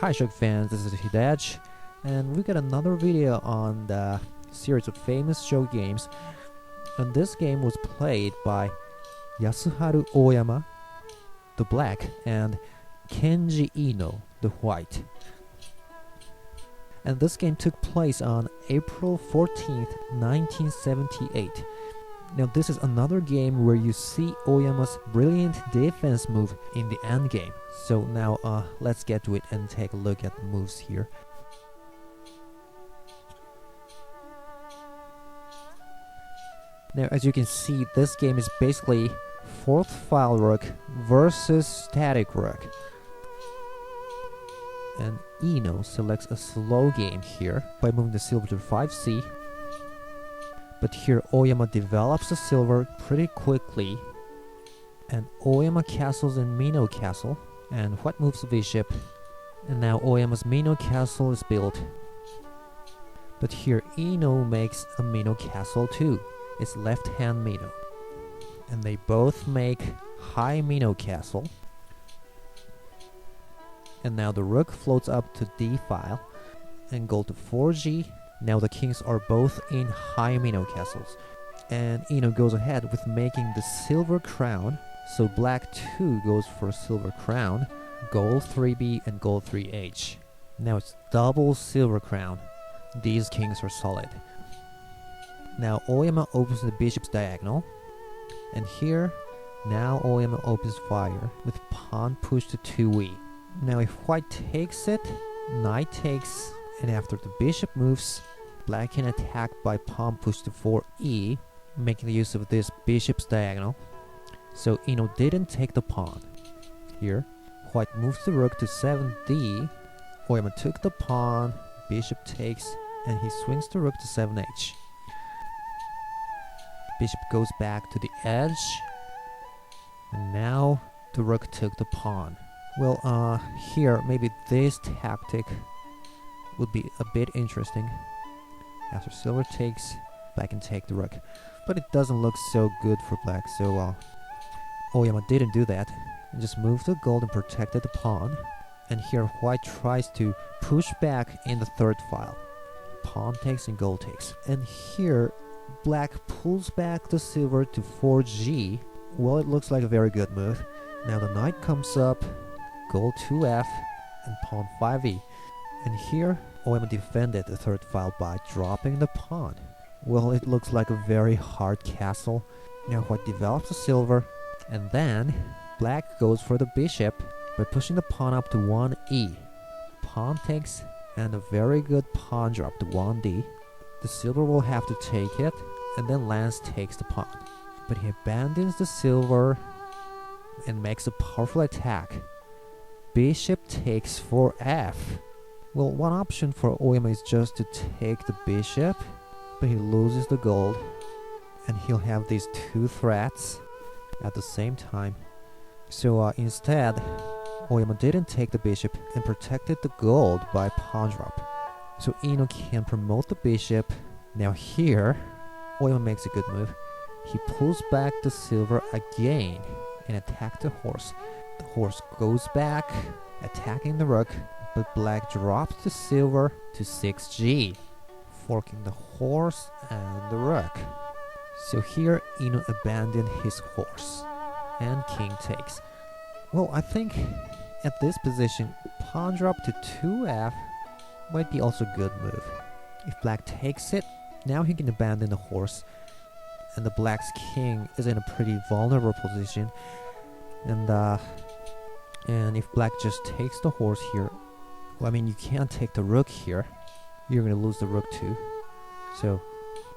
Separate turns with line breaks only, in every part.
Hi Shogi fans, this is Hidaj, and we got another video on the series of famous Shogi games. And this game was played by Yasuharu Oyama, the black, and Kenji IINO, the white. And this game took place on April 14th, 1978. Now this is another game where you see Oyama's brilliant defense move in the end game. So now let's get to it and take a look at the moves here. Now as you can see, this game is basically fourth file rook versus static rook. And IINO selects a slow game here by moving the silver to 5c. But here Oyama develops the silver pretty quickly, and Oyama castles in Mino castle, and white moves the bishop, and now Oyama's Mino castle is built. But here IINO makes a Mino castle too. It's left hand Mino, and they both make high Mino castle. And now the rook floats up to d file and go to 4g. Now the kings are both in high Mino castles, and IINO goes ahead with making the silver crown. So black too goes for a silver crown, gold 3b and gold 3h. Now it's double silver crown. These kings are solid. Now Oyama opens the bishop's diagonal, and here now Oyama opens fire with pawn push to 2e. Now if white takes it, knight takes, and after the bishop moves, black can attack by pawn push to 4e, making the use of this bishop's diagonal. So IINO didn't take the pawn. Here, white moves the rook to 7d, Oyama took the pawn, bishop takes, and he swings the rook to 7h. Bishop goes back to the edge, and now the rook took the pawn. Well, here maybe this tactic would be a bit interesting. After silver takes, black can take the rook, but it doesn't look so good for black, so Oyama didn't do that and just moved the gold and protected the pawn. And here white tries to push back in the third file. Pawn takes and gold takes. And here black pulls back the silver to 4g. Well, it looks like a very good move. Now the knight comes up, gold 2f, and pawn 5e. And here Oyama defended the third file by dropping the pawn. Well, it looks like a very hard castle. Now white develops the silver, and then black goes for the bishop by pushing the pawn up to 1e. Pawn takes, and a very good pawn drop to 1d. The silver will have to take it, and then Lance takes the pawn. But he abandons the silver and makes a powerful attack. Bishop takes 4f. Well, one option for Oyama is just to take the bishop, but he loses the gold, and he'll have these two threats at the same time. So instead, Oyama didn't take the bishop and protected the gold by pawn drop. So IINO can promote the bishop. Now here, Oyama makes a good move. He pulls back the silver again and attacks the horse. The horse goes back, attacking the rook, but black drops the silver to 6g, forking the horse and the rook. So here IINO abandoned his horse, and king takes. Well, I think at this position, pawn drop to 2f might be also a good move. If black takes it, now he can abandon the horse, and the black's king is in a pretty vulnerable position. And if black just takes the horse here, well, I mean, you can't take the rook here. You're going to lose the rook too. So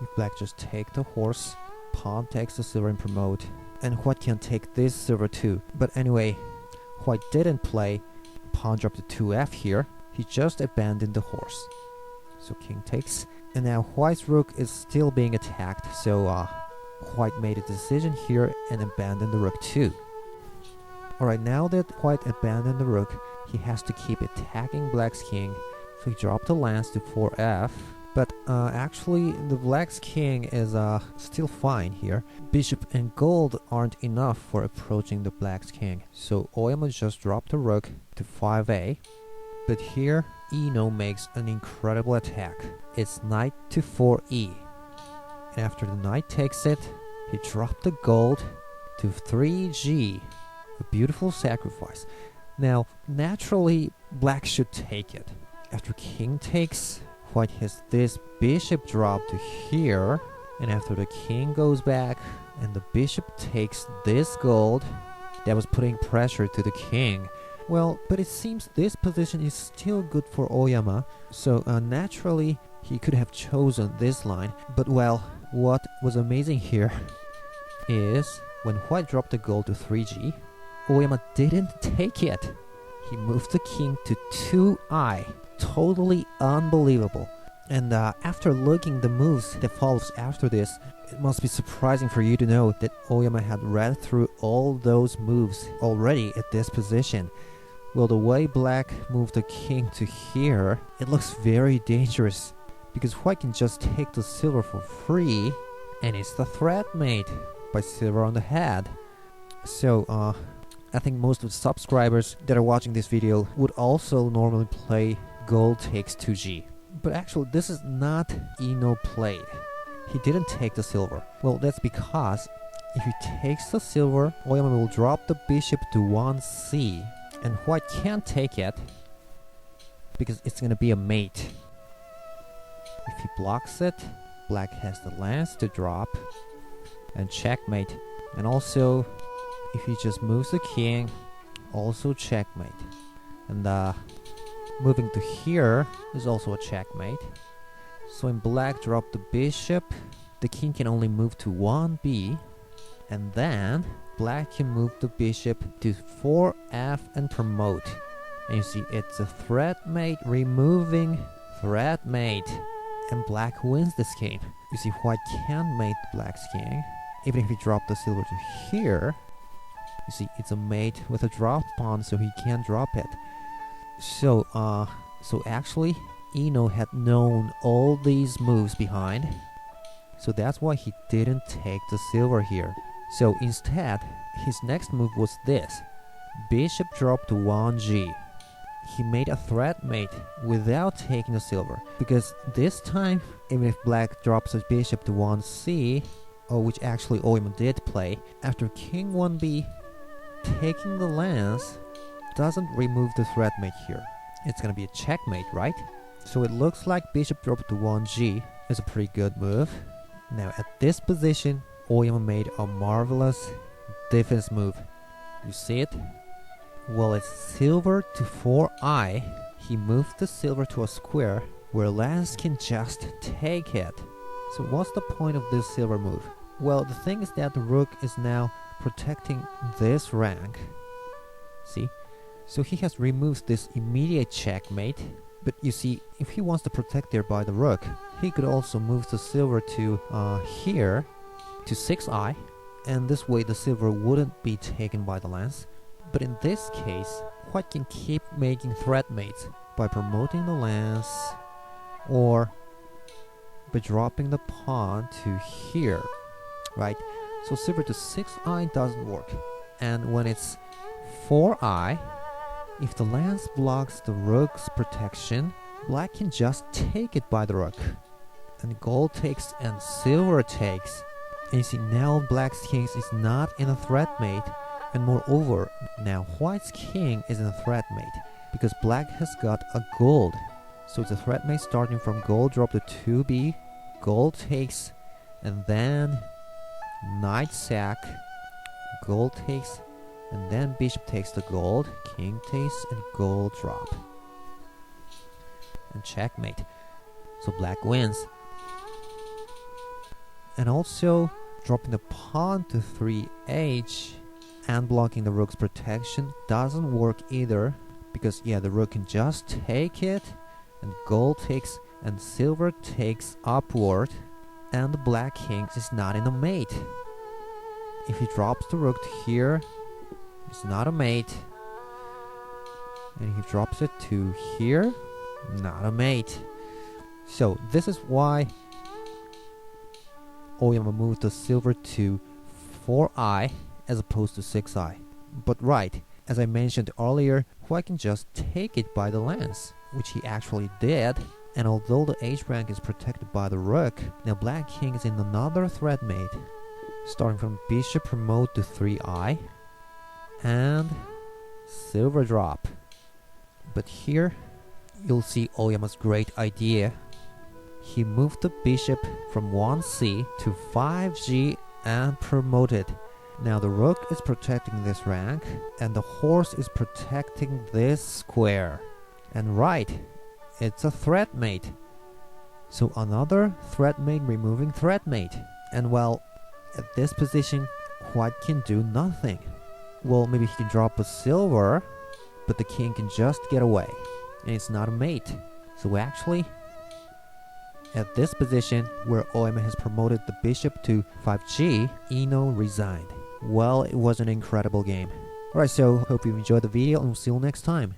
if black just take the horse, pawn takes the silver and promote, and white can take this silver too. But anyway, white didn't play pawn drop to 2f here. He just abandoned the horse. So king takes, and now white's rook is still being attacked. So white made a decision here and abandoned the rook too. Alright, now that white abandoned the rook, he has to keep attacking black's king. So he dropped the lance to 4f. But actually, the black's king is still fine here. Bishop and gold aren't enough for approaching the black's king. So Oyama just dropped the rook to 5a. But here, IINO makes an incredible attack. It's knight to 4e. And after the knight takes it, he dropped the gold to 3g. A beautiful sacrifice. Now, naturally, black should take it. After king takes, white has this bishop drop to here. And after the king goes back, and the bishop takes this gold, that was putting pressure to the king. Well, but it seems this position is still good for Oyama, so naturally he could have chosen this line. But well, what was amazing here is when white dropped the gold to 3g, Oyama didn't take it. He moved the king to 2i. Totally unbelievable. And after looking the moves that follows after this, it must be surprising for you to know that Oyama had read through all those moves already at this position. Well, the way black moved the king to here, it looks very dangerous, because white can just take the silver for free, and it's the threat made by silver on the head. So, I think most of the subscribers that are watching this video would also normally play gold takes 2g. But actually, this is not IINO played. He didn't take the silver. Well, that's because if he takes the silver, Oyama will drop the bishop to 1c, and white can't take it because it's gonna be a mate. If he blocks it, black has the lance to drop and checkmate. And also, if he just moves the king, also checkmate. And moving to here is also a checkmate. So when black dropped the bishop, the king can only move to 1b, and then black can move the bishop to 4f and promote. And you see, it's a threat mate removing threat mate, and black wins this game. You see, white can't mate black's king. Even if he dropped the silver to here, you see, it's a mate with a drop pawn, so he can't drop it. So actually, IINO had known all these moves behind, so that's why he didn't take the silver here. So instead, his next move was this. Bishop dropped to 1g. He made a threat mate without taking the silver, because this time, even if black drops his bishop to 1c, which actually Oyama did play, after king 1b, taking the lance doesn't remove the threat mate here. It's gonna be a checkmate, right? So it looks like bishop drop to 1g is a pretty good move. Now at this position, Oyama made a marvelous defense move. You see it? Well, it's silver to 4i. He moved the silver to a square where lance can just take it. So what's the point of this silver move? Well, the thing is that the rook is now protecting this rank. See? So he has removed this immediate checkmate. But you see, if he wants to protect there by the rook, he could also move the silver to here to 6i, and this way the silver wouldn't be taken by the lance. But in this case, white can keep making threat mates by promoting the lance or by dropping the pawn to here, right? So silver to 6i doesn't work. And when it's 4i, if the lance blocks the rook's protection, black can just take it by the rook. And gold takes and silver takes. And you see, now black's king is not in a threat mate, and moreover, now white's king is in a threat mate, because black has got a gold. So it's a threat mate starting from gold drop to 2b, gold takes, and then knight sack, gold takes, and then bishop takes the gold, king takes, and gold drop. And checkmate. So black wins. And also, dropping the pawn to 3h and blocking the rook's protection doesn't work either, because yeah, the rook can just take it, and gold takes, and silver takes upward, and the black king is not in a mate. If he drops the rook to here, it's not a mate. And he drops it to here, not a mate. So this is why Oyama moved the silver to 4i as opposed to 6i. But right, as I mentioned earlier, white can just take it by the lance, which he actually did. And although the H rank is protected by the rook, now black king is in another threat mate. Starting from bishop promote to 3i, and silver drop. But here, you'll see Oyama's great idea. He moved the bishop from 1c to 5g and promoted. Now the rook is protecting this rank, and the horse is protecting this square. And right, it's a threat mate. So another threat mate removing threat mate. And well, at this position, white can do nothing. Well, maybe he can drop a silver, but the king can just get away. And it's not a mate. So actually, at this position, where Oyama has promoted the bishop to 5g, IINO resigned. Well, it was an incredible game. Alright, so hope you enjoyed the video and we'll see you next time.